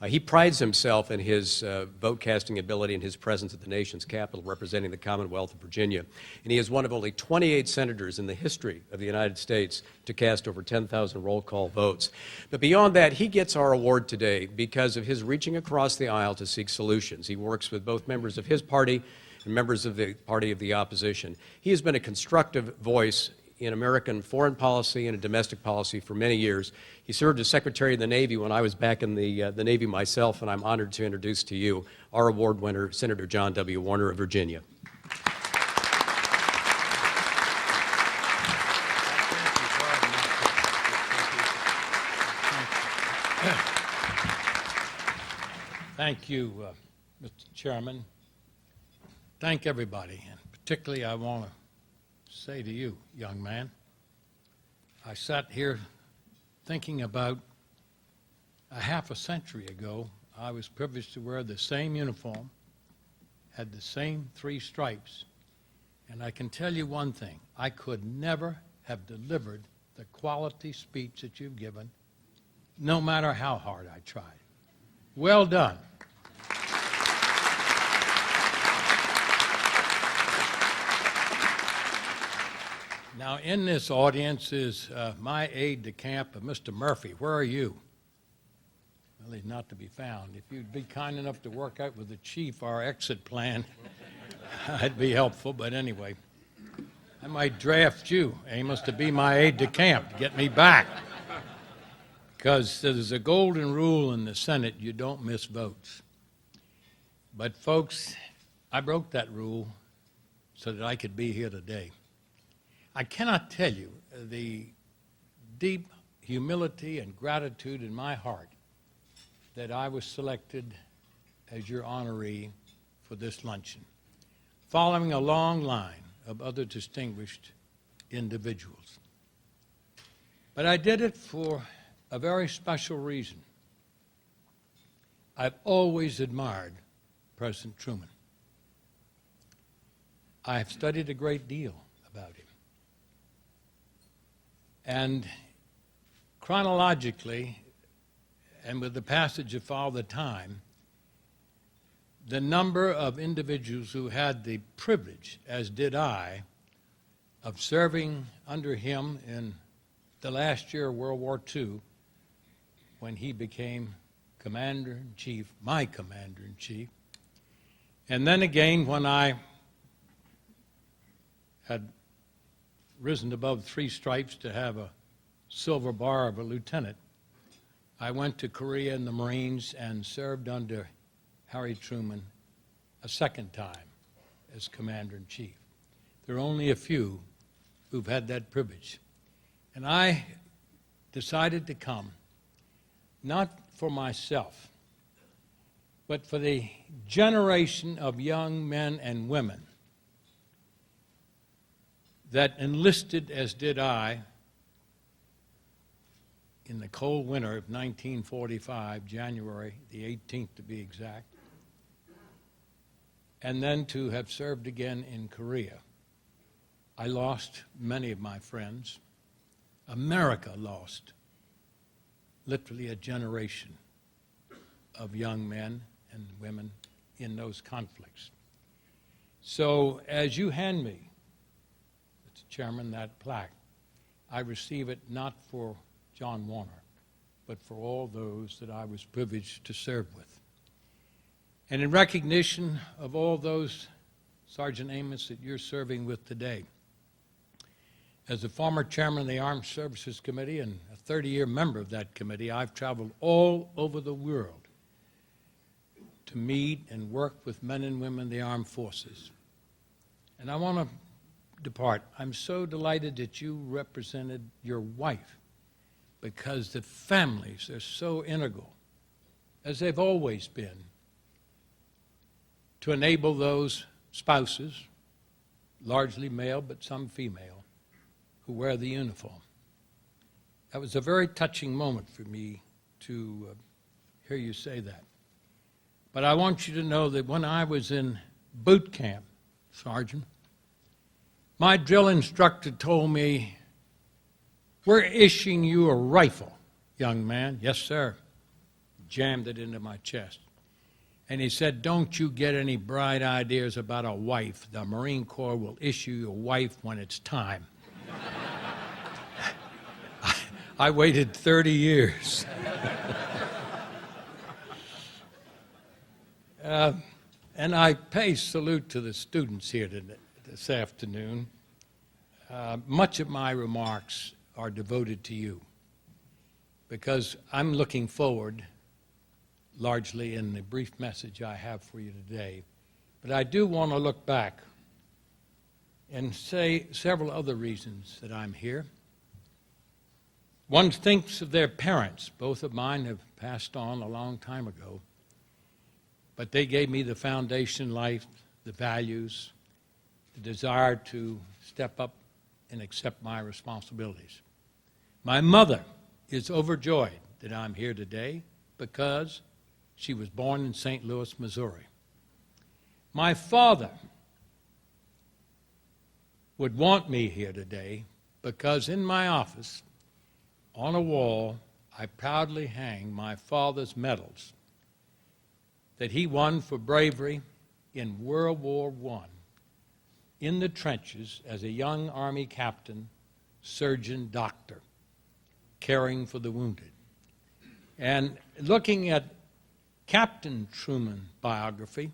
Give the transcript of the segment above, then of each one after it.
He prides himself in his vote-casting ability and his presence at the nation's capital, representing the Commonwealth of Virginia. And he is one of only 28 senators in the history of the United States to cast over 10,000 roll call votes. But beyond that, he gets our award today because of his reaching across the aisle to seek solutions. He works with both members of his party and members of the party of the opposition. He has been a constructive voice in American foreign policy and in domestic policy for many years. He served as Secretary of the Navy when I was back in the Navy myself, and I'm honored to introduce to you our award winner, Senator John W. Warner of Virginia. Thank you, Mr. Chairman. Thank everybody, and particularly I want to say to you, young man, I sat here thinking about a half a century ago. I was privileged to wear the same uniform, had the same 3 stripes, and I can tell you one thing, I could never have delivered the quality speech that you've given, no matter how hard I tried. Well done. Now, in this audience is my aide-de-camp, Mr. Murphy. Where are you? Well, he's not to be found. If you'd be kind enough to work out with the chief our exit plan, that'd be helpful. But anyway, I might draft you, Amos, to be my aide-de-camp to get me back. Because there's a golden rule in the Senate, you don't miss votes. But folks, I broke that rule so that I could be here today. I cannot tell you the deep humility and gratitude in my heart that I was selected as your honoree for this luncheon, following a long line of other distinguished individuals. But I did it for a very special reason. I've always admired President Truman. I've studied a great deal about him. And chronologically, and with the passage of all the time, the number of individuals who had the privilege, as did I, of serving under him in the last year of World War II, when he became Commander-in-Chief, my Commander-in-Chief, and then again when I had risen above 3 stripes to have a silver bar of a lieutenant, I went to Korea in the Marines and served under Harry Truman a second time as Commander-in-Chief. There are only a few who've had that privilege. And I decided to come, not for myself, but for the generation of young men and women that enlisted, as did I, in the cold winter of 1945, January the 18th to be exact, and then to have served again in Korea. I lost many of my friends. America lost literally a generation of young men and women in those conflicts. So as you hand me, Mr. Chairman, that plaque, I receive it not for John Warner, but for all those that I was privileged to serve with. And in recognition of all those, Sergeant Amos, that you're serving with today, as a former chairman of the Armed Services Committee and a 30-year member of that committee, I've traveled all over the world to meet and work with men and women in the armed forces. And I want to depart. I'm so delighted that you represented your wife, because the families are so integral, as they've always been, to enable those spouses, largely male but some female, who wear the uniform. That was a very touching moment for me to hear you say that. But I want you to know that when I was in boot camp, Sergeant, my drill instructor told me, "We're issuing you a rifle, young man." "Yes, sir." jammed it into my chest. And he said, "Don't you get any bright ideas about a wife. The Marine Corps will issue you a wife when it's time." I waited 30 years. And I pay salute to the students here this afternoon. Much of my remarks are devoted to you because I'm looking forward, largely in the brief message I have for you today. But I do want to look back and say several other reasons that I'm here. One thinks of their parents. Both of mine have passed on a long time ago. But they gave me the foundation, life, the values, the desire to step up and accept my responsibilities. My mother is overjoyed that I'm here today because she was born in St. Louis, Missouri. My father would want me here today because in my office, on a wall, I proudly hang my father's medals that he won for bravery in World War I in the trenches as a young Army captain, surgeon, doctor, caring for the wounded. And looking at Captain Truman biography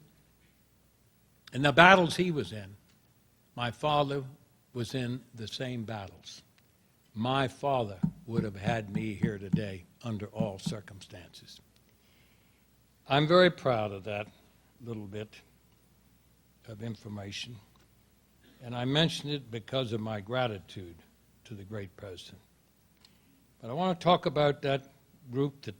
and the battles he was in, my father was in the same battles. My father would have had me here today under all circumstances. I'm very proud of that little bit of information, and I mention it because of my gratitude to the great president. But I want to talk about that group that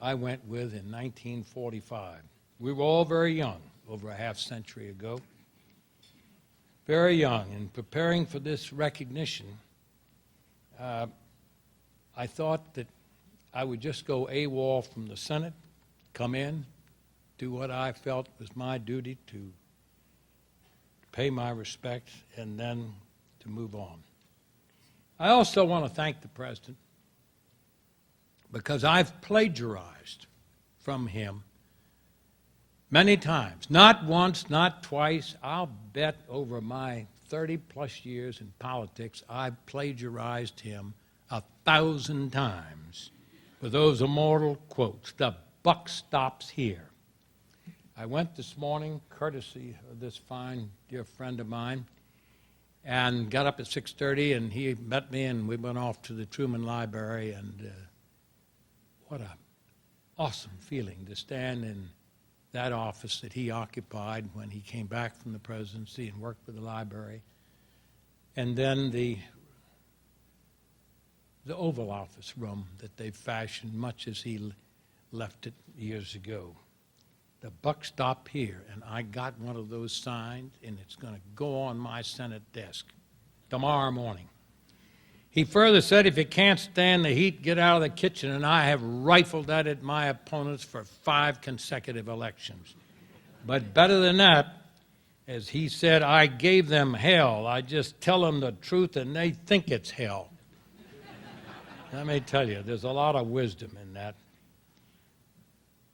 I went with in 1945. We were all very young, over a half century ago. Very young, and preparing for this recognition, I thought that I would just go AWOL from the Senate, come in, do what I felt was my duty to pay my respects, and then to move on. I also want to thank the President because I've plagiarized from him many times. Not once, not twice. I'll bet over my 30-plus years in politics, I've plagiarized him 1,000 times with those immortal quotes. The buck stops here. I went this morning, courtesy of this fine, dear friend of mine, and got up at 6:30, and he met me, and we went off to the Truman Library, and what an awesome feeling to stand in that office that he occupied when he came back from the presidency and worked with the library, and then the Oval Office room that they fashioned much as he left it years ago. The buck stopped here, and I got one of those signed, and it's going to go on my Senate desk tomorrow morning. He further said, if you can't stand the heat, get out of the kitchen, and I have rifled at my opponents for 5 consecutive elections. But better than that, as he said, I gave them hell. I just tell them the truth, and they think it's hell. Let me tell you, there's a lot of wisdom in that.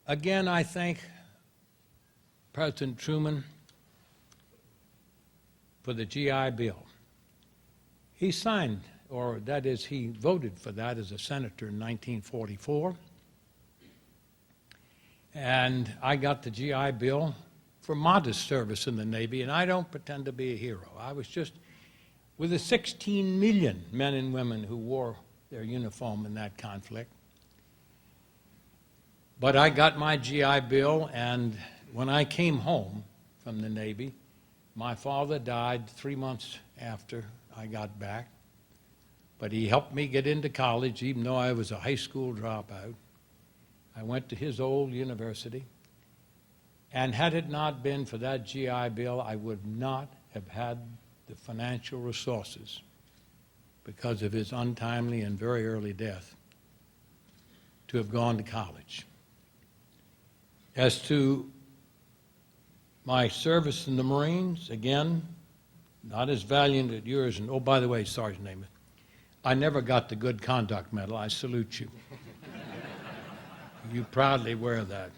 Again, I thank President Truman for the GI Bill. He signed, or that is, he voted for that as a senator in 1944. And I got the GI Bill for modest service in the Navy, and I don't pretend to be a hero. I was just with the 16 million men and women who wore their uniform in that conflict. But I got my GI Bill, and when I came home from the Navy, my father died 3 months after I got back. But he helped me get into college, even though I was a high school dropout. I went to his old university. And had it not been for that GI Bill, I would not have had the financial resources, because of his untimely and very early death, to have gone to college. As to my service in the Marines, again, not as valiant as yours. And oh, by the way, Sergeant Amos, I never got the Good Conduct Medal. I salute you. You proudly wear that.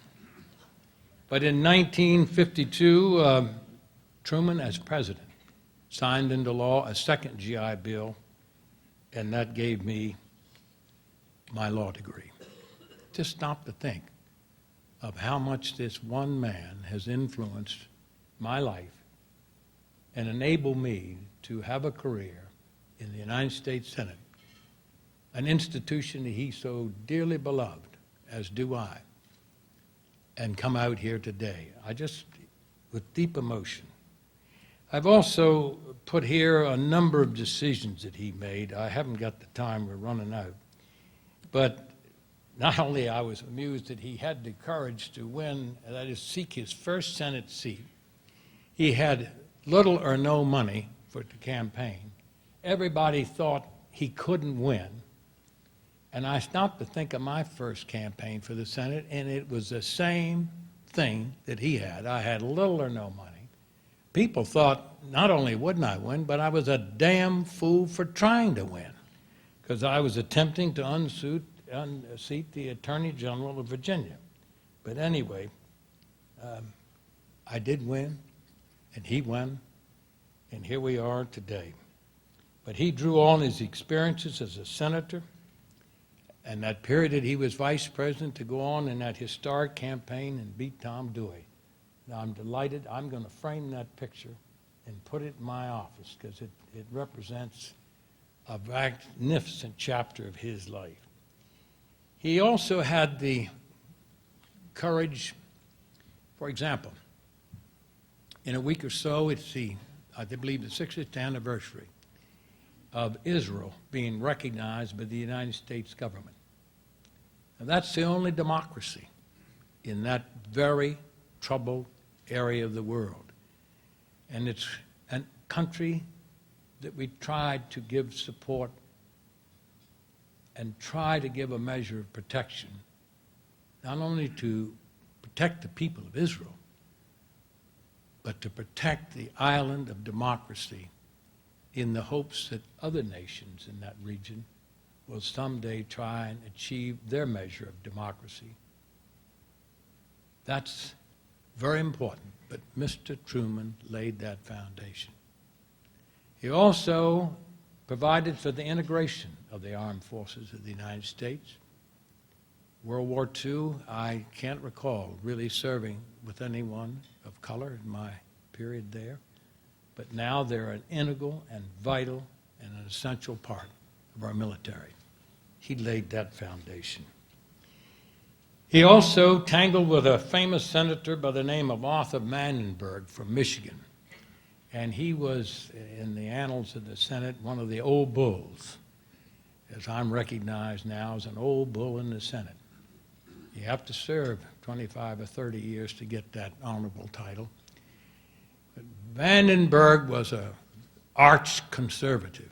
But in 1952, Truman, as president, signed into law a second GI Bill, and that gave me my law degree. Just stop to think of how much this one man has influenced my life and enabled me to have a career in the United States Senate, an institution that he so dearly beloved, as do I, and come out here today. With deep emotion. I've also put here a number of decisions that he made. I haven't got the time, we're running out. But not only I was amused that he had the courage to win, that is, seek his first Senate seat. He had little or no money for the campaign. Everybody thought he couldn't win. And I stopped to think of my first campaign for the Senate, and it was the same thing that he had. I had little or no money. People thought not only wouldn't I win, but I was a damn fool for trying to win, because I was attempting to unseat the Attorney General of Virginia. But anyway, I did win, and he won, and here we are today. But he drew on his experiences as a senator and that period that he was vice president to go on in that historic campaign and beat Tom Dewey. Now, I'm delighted. I'm going to frame that picture and put it in my office because it represents a magnificent chapter of his life. He also had the courage, for example, in a week or so, it's I believe the 60th anniversary of Israel being recognized by the United States government. And that's the only democracy in that very troubled area of the world. And it's a country that we tried to give support and try to give a measure of protection, not only to protect the people of Israel, but to protect the island of democracy in the hopes that other nations in that region will someday try and achieve their measure of democracy. That's very important, but Mr. Truman laid that foundation. He also provided for the integration of the armed forces of the United States. World War II, I can't recall really serving with anyone of color in my period there, but now they're an integral and vital and an essential part of our military. He laid that foundation. He also tangled with a famous senator by the name of Arthur Vandenberg from Michigan. And he was, in the annals of the Senate, one of the old bulls, as I'm recognized now as an old bull in the Senate. You have to serve 25 or 30 years to get that honorable title. But Vandenberg was an arch conservative,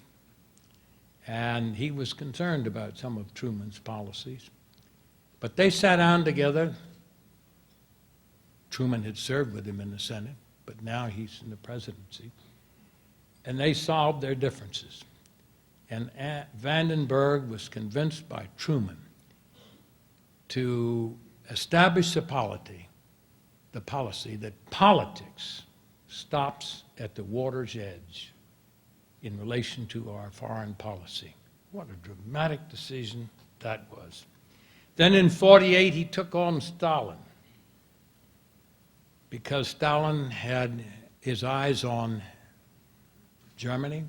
and he was concerned about some of Truman's policies. But they sat down together. Truman had served with him in the Senate, but now he's in the presidency. And they solved their differences. And Vandenberg was convinced by Truman to establish the policy that politics stops at the water's edge in relation to our foreign policy. What a dramatic decision that was. Then in 1948, he took on Stalin because Stalin had his eyes on Germany.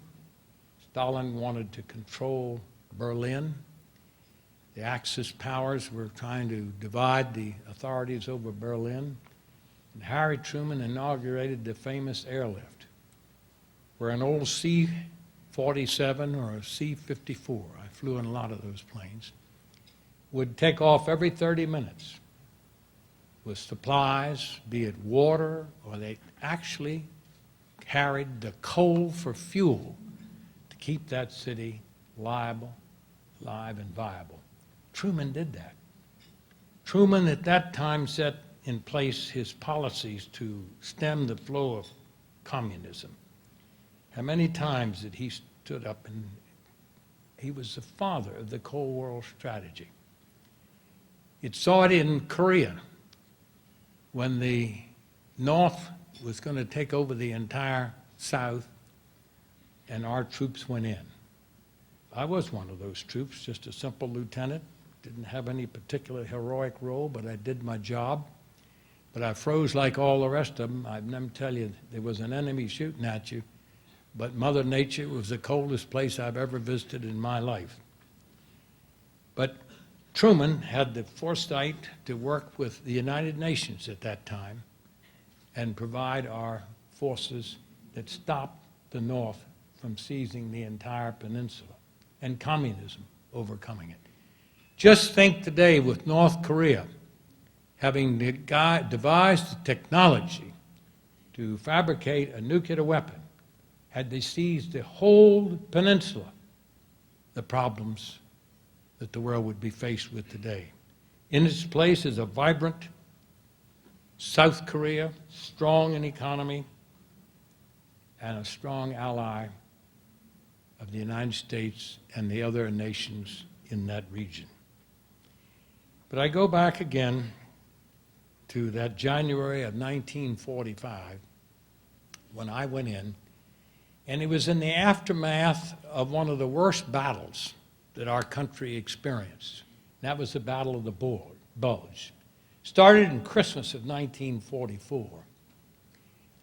Stalin wanted to control Berlin. The Axis powers were trying to divide the authorities over Berlin. And Harry Truman inaugurated the famous airlift, where an old C-47 or a C-54, I flew in a lot of those planes, would take off every 30 minutes with supplies, be it water, or they actually carried the coal for fuel to keep that city alive and viable. Truman did that. Truman at that time set in place his policies to stem the flow of communism. How many times did he stood up and he was the father of the Cold War strategy. It saw it in Korea when the North was going to take over the entire South and our troops went in. I was one of those troops, just a simple lieutenant. Didn't have any particular heroic role, but I did my job. But I froze like all the rest of them. I'd never tell you there was an enemy shooting at you, but Mother Nature was the coldest place I've ever visited in my life. But Truman had the foresight to work with the United Nations at that time and provide our forces that stopped the North from seizing the entire peninsula and communism overcoming it. Just think today with North Korea having devised the technology to fabricate a nuclear weapon, had they seized the whole peninsula, the problems that the world would be faced with today. In its place is a vibrant South Korea, strong in economy, and a strong ally of the United States and the other nations in that region. But I go back again to that January of 1945 when I went in, and it was in the aftermath of one of the worst battles that our country experienced. That was the Battle of the Bulge. Started in Christmas of 1944,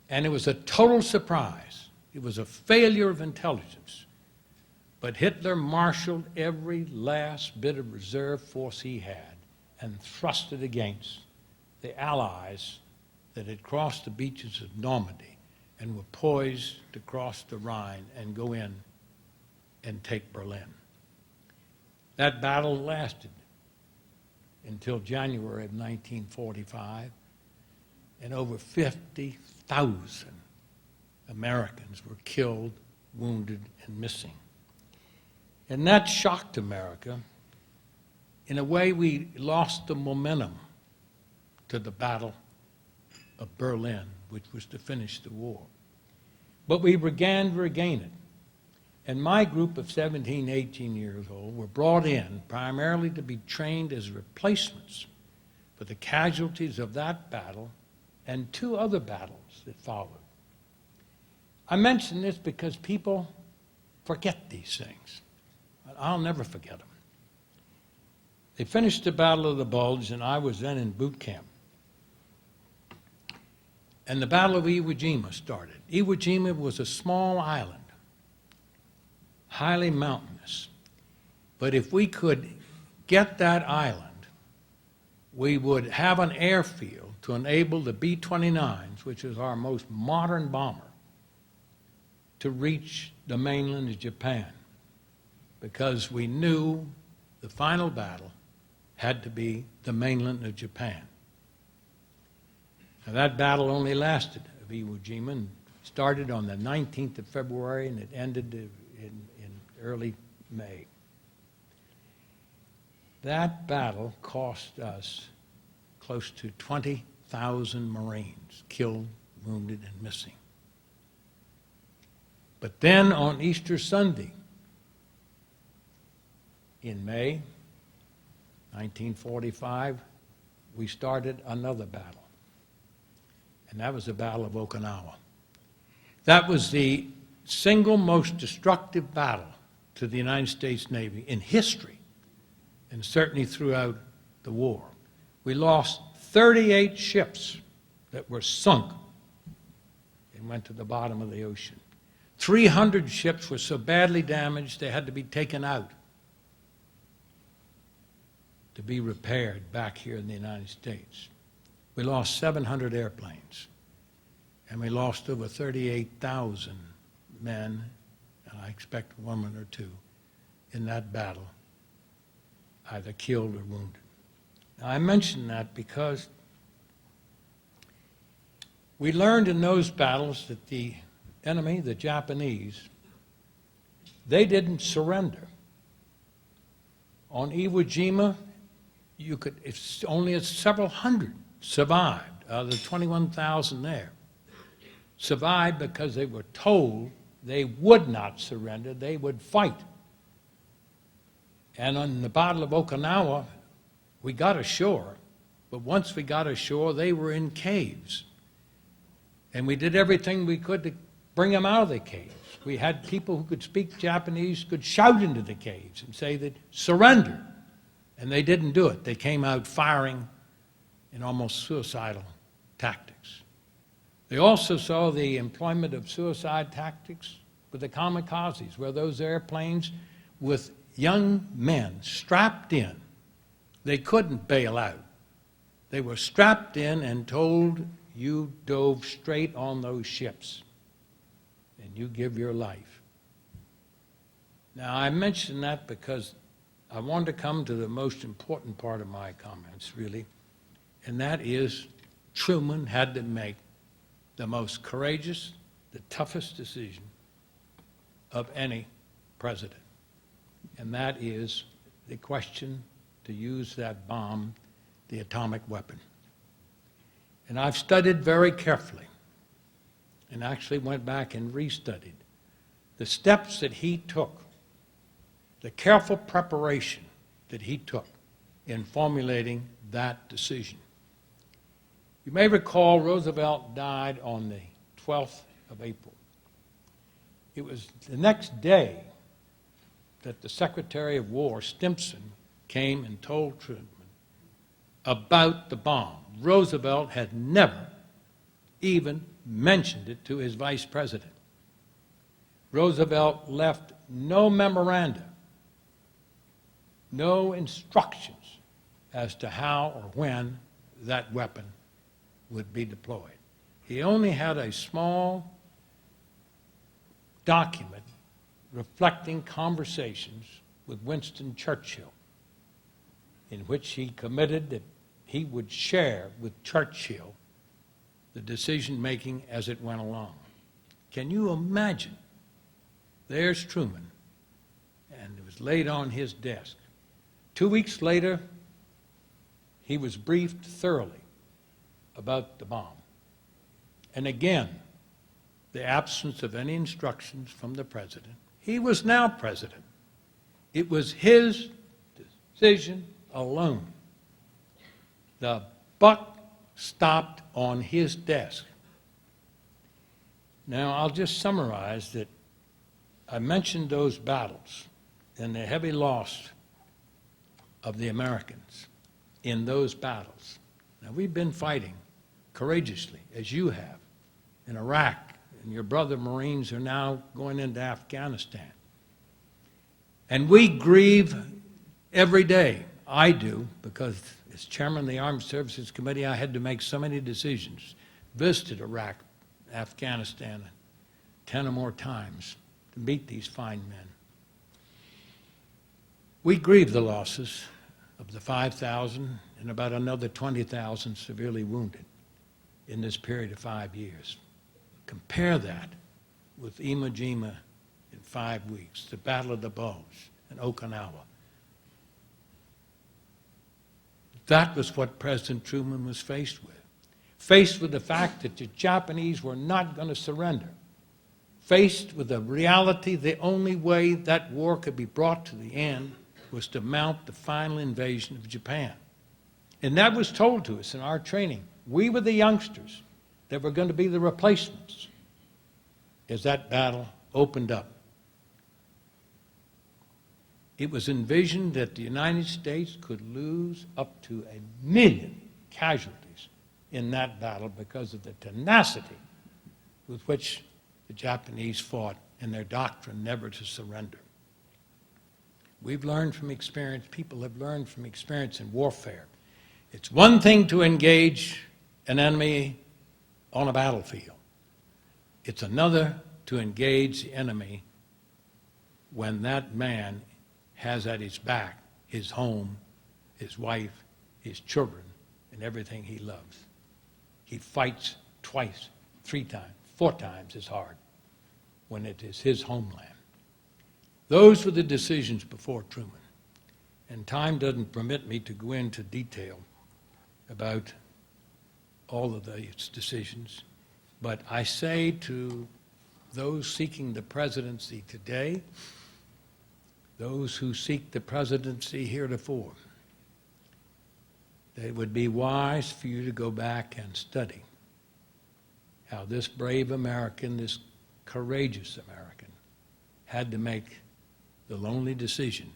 and it was a total surprise. It was a failure of intelligence. But Hitler marshaled every last bit of reserve force he had and thrust it against the Allies that had crossed the beaches of Normandy and were poised to cross the Rhine and go in and take Berlin. That battle lasted until January of 1945, and over 50,000 Americans were killed, wounded, and missing. And that shocked America. In a way, we lost the momentum to the Battle of Berlin, which was to finish the war. But we began to regain it. And my group of 17, 18 years old were brought in primarily to be trained as replacements for the casualties of that battle and two other battles that followed. I mention this because people forget these things. I'll never forget them. They finished the Battle of the Bulge, and I was then in boot camp. And the Battle of Iwo Jima started. Iwo Jima was a small island, highly mountainous. But if we could get that island, we would have an airfield to enable the B-29s, which is our most modern bomber, to reach the mainland of Japan, because we knew the final battle had to be the mainland of Japan. Now, that battle only lasted of Iwo Jima and started on the 19th of February and it ended in early May. That battle cost us close to 20,000 Marines killed, wounded, and missing. But then on Easter Sunday in May 1945, we started another battle. And that was the Battle of Okinawa. That was the single most destructive battle to the United States Navy in history, and certainly throughout the war. We lost 38 ships that were sunk and went to the bottom of the ocean. 300 ships were so badly damaged they had to be taken out to be repaired back here in the United States. We lost 700 airplanes, and we lost over 38,000 men, and I expect a woman or two, in that battle, either killed or wounded. Now, I mention that because we learned in those battles that the enemy, the Japanese, they didn't surrender. On Iwo Jima, only several hundred survived out of the 21,000 there. Survived because they were told they would not surrender, they would fight. And on the Battle of Okinawa, We got ashore, but once we got ashore, they were in caves. And we did everything we could to bring them out of the caves. We had people who could speak Japanese, could shout into the caves and say that surrender. And they didn't do it. They came out firing in almost suicidal tactics. They also saw the employment of suicide tactics with the kamikazes, where those airplanes with young men strapped in, they couldn't bail out. They were strapped in and told, you dove straight on those ships and you give your life. Now, I mention that because I want to come to the most important part of my comments, really, and that is Truman had to make the most courageous, the toughest decision of any president, and that is the question to use that bomb, the atomic weapon. And I've studied very carefully, and actually went back and restudied the steps that he took, the careful preparation that he took in formulating that decision. You may recall Roosevelt died on the 12th of April. It was the next day that the Secretary of War, Stimson, came and told Truman about the bomb. Roosevelt had never even mentioned it to his vice president. Roosevelt left no memoranda, no instructions as to how or when that weapon would be deployed. He only had a small document reflecting conversations with Winston Churchill, in which he committed that he would share with Churchill the decision-making as it went along. Can you imagine? There's Truman, and it was laid on his desk. 2 weeks later, he was briefed thoroughly about the bomb. And again, the absence of any instructions from the president. He was now president. It was his decision alone. The buck stopped on his desk. Now, I'll just summarize that I mentioned those battles and the heavy loss of the Americans in those battles. Now, we've been fighting courageously, as you have, in Iraq, and your brother Marines are now going into Afghanistan. And we grieve every day. I do, because as chairman of the Armed Services Committee, I had to make so many decisions. Visited Iraq, Afghanistan 10 or more times to meet these fine men. We grieve the losses of the 5,000 and about another 20,000 severely wounded in this period of 5 years. Compare that with Iwo Jima in 5 weeks, the Battle of the Bulge in Okinawa. That was what President Truman was faced with the fact that the Japanese were not going to surrender, faced with the reality the only way that war could be brought to the end was to mount the final invasion of Japan. And that was told to us in our training. We were the youngsters that were going to be the replacements as that battle opened up. It was envisioned that the United States could lose up to 1 million casualties in that battle because of the tenacity with which the Japanese fought and their doctrine never to surrender. We've learned from experience, people have learned from experience in warfare. It's one thing to engage an enemy on a battlefield. It's another to engage the enemy when that man has at his back his home, his wife, his children, and everything he loves. He fights twice, 3 times, 4 times as hard when it is his homeland. Those were the decisions before Truman. And time doesn't permit me to go into detail about all of these decisions. But I say to those seeking the presidency today, those who seek the presidency heretofore, that it would be wise for you to go back and study how this brave American, this courageous American, had to make the lonely decision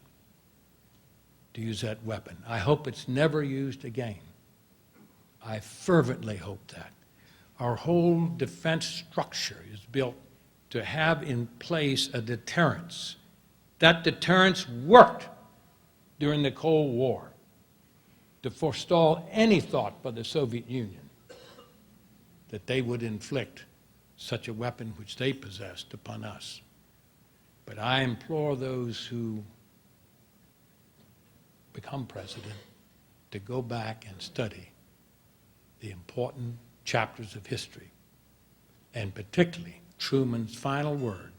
to use that weapon. I hope it's never used again. I fervently hope that. Our whole defense structure is built to have in place a deterrence. That deterrence worked during the Cold War to forestall any thought by the Soviet Union that they would inflict such a weapon which they possessed upon us. But I implore those who become president to go back and study the important chapters of history, and particularly Truman's final word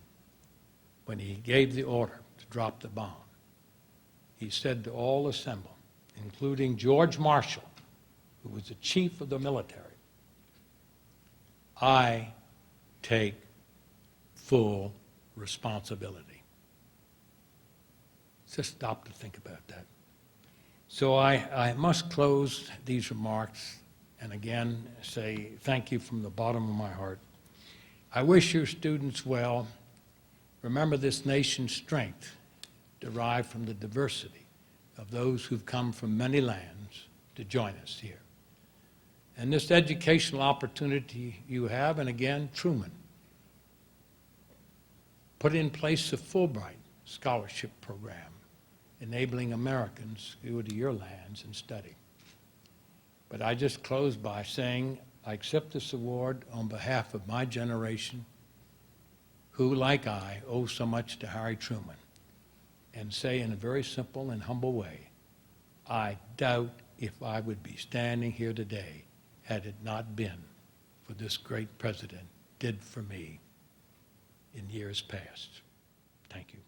when he gave the order to drop the bomb. He said to all assembled, including George Marshall, who was the chief of the military, "I take full responsibility." Just stop to think about that. So I must close these remarks and again say thank you from the bottom of my heart. I wish your students well. Remember, this nation's strength derived from the diversity of those who've come from many lands to join us here. And this educational opportunity you have, and again, Truman put in place a Fulbright scholarship program, enabling Americans to go to your lands and study. But I just close by saying I accept this award on behalf of my generation, who, like I, owe so much to Harry Truman, and say in a very simple and humble way, I doubt if I would be standing here today had it not been for this great president did for me in years past. Thank you.